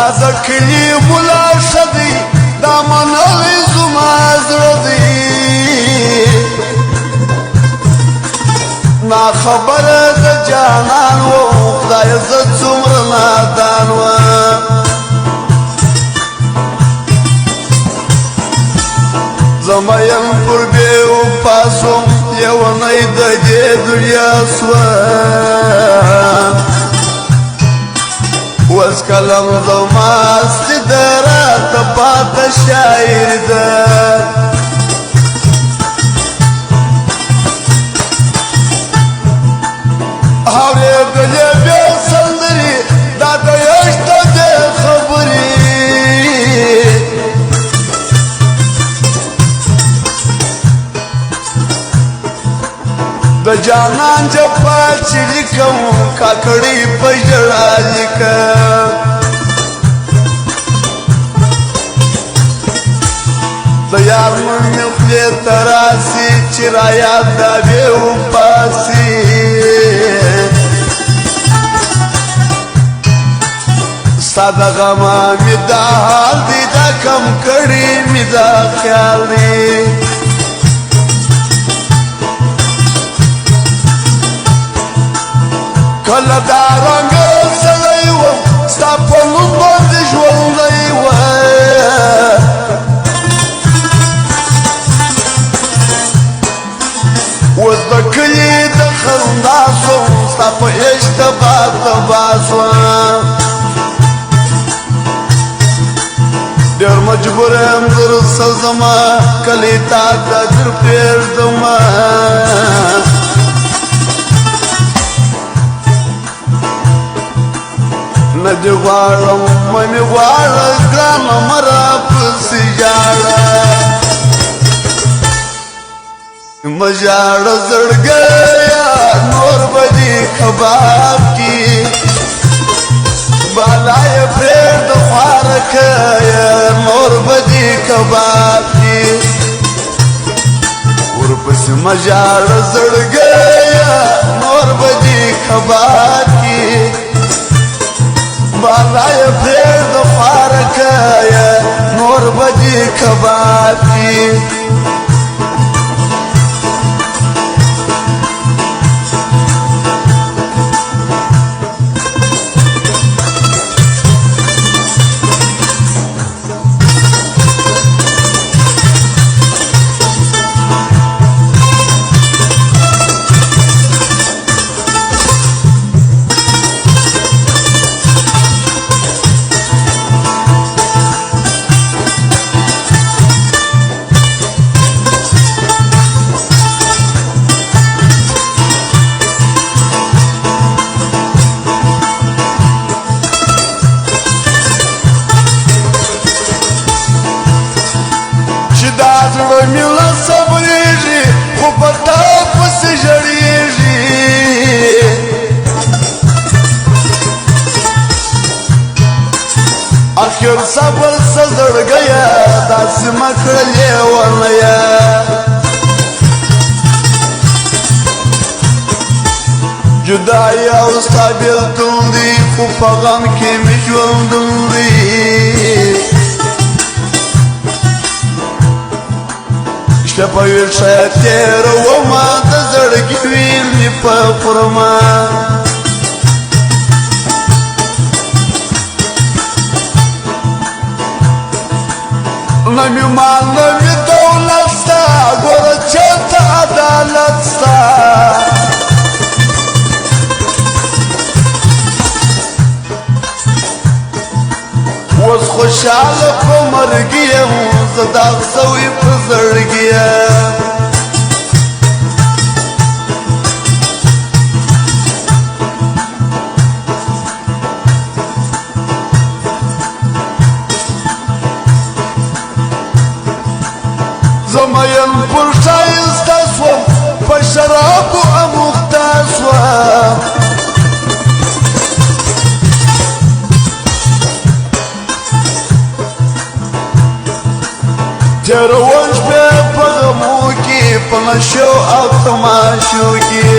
د کلي ملا ښه دی دا منلی زما زړه دی ناخبره د جانان و خدای زه څومره نادان وم زه مین پر بې وفا سوم لیونی د دې دنیا سوم اوس کلم زما هستي ده راته پاته شاعر ده اورېدلې بې سندرې دا د یشته دې خبرې د جانان جفا چې لیکم کاکړۍ په ژړا لیکم د یار نوم مې خولې ته راسي چې رایاد دا بې وباسي ستا د غمه مې دا حال دی دا کم کړي مې دا خیال دی کله دا رنګ سړی وم ستا په نوم باندې ژوندی وم اوس د کلي د خندا سوم ستا په عشق تبا تبا سوم ډېر مجبور یم درسه زما کلي تا ته در پرېږدمه نه دې غواړم مه مې غواړه ګرانه مه راپسې ژاړه مه ژاړه زړګیه نور به دې کباب کي بالا یې پرېږده خوارکیه نور به دې کباب کي ورپسې مه ژاړه زړګیه نور به دې کباب کي بالا یې پرېږده خوارکیه نور به دې کباب کي زړه مې له صبرېږي خو په تا پسې ژړېږي اخر صبر څه زړګیه داسې مه کړه لیونیه جدایي او ستا بېلتون دی خو په غم کې مې ژوندون دی شپه په ویښه تېرومه د زړګي ویل مې په خرمه نه مې مال نه مې دولت ستا ګوره چېرته عدالت ستا اوس خوشحاله په مرګي یم زه داغ سوی په زړګي یم زه مین پر ښایسته سوم په شرابو اموخته سوم تېروم شپې په غمو کې په نشو او تماشو کې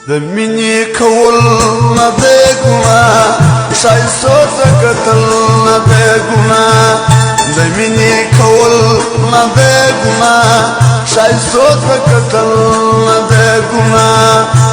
د مینې کول نه دی ګناه شایستو ته کتل نه دی ګناه د مینې کول نه دی ګناه شایستو ته کتل نه دی ګناه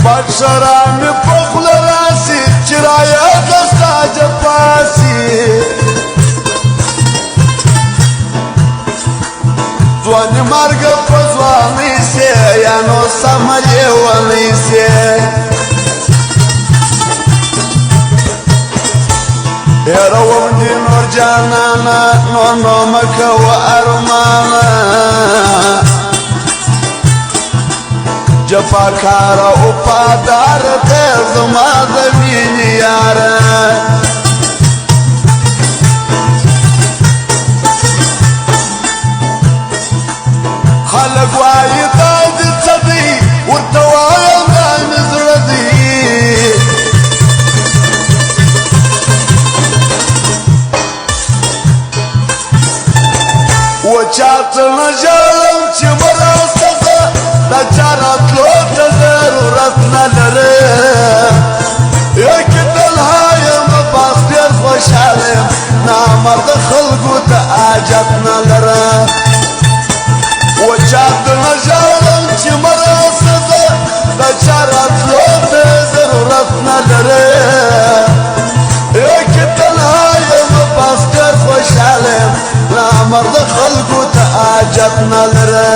بادشاہ میں پخل راسی چرایا دستا جپاسی زوانی مرگ پزوانی سے یانو سمجھے وانی سے ایروم دی نور جانانا نونو مکا و ارمانا جفاکارا وفادار ته زما د مینې یاره خلک وایي دا دې څه دی ورته وایم دا مې زړه دی وچاته نه ژاړم چې مرسته دا چاراتلو ته ضرورت نه لري یکه تنها یم باس ډېر خوشحاله یم نامرد خلکو ته حاجت نه لره وچاته نه ژاړم چې مرسته ده دا چاراتلو ته ضرورت نه لري یکه تنها یم باس ډېر خوشحاله یم نامرد خلکو ته حاجت نه لره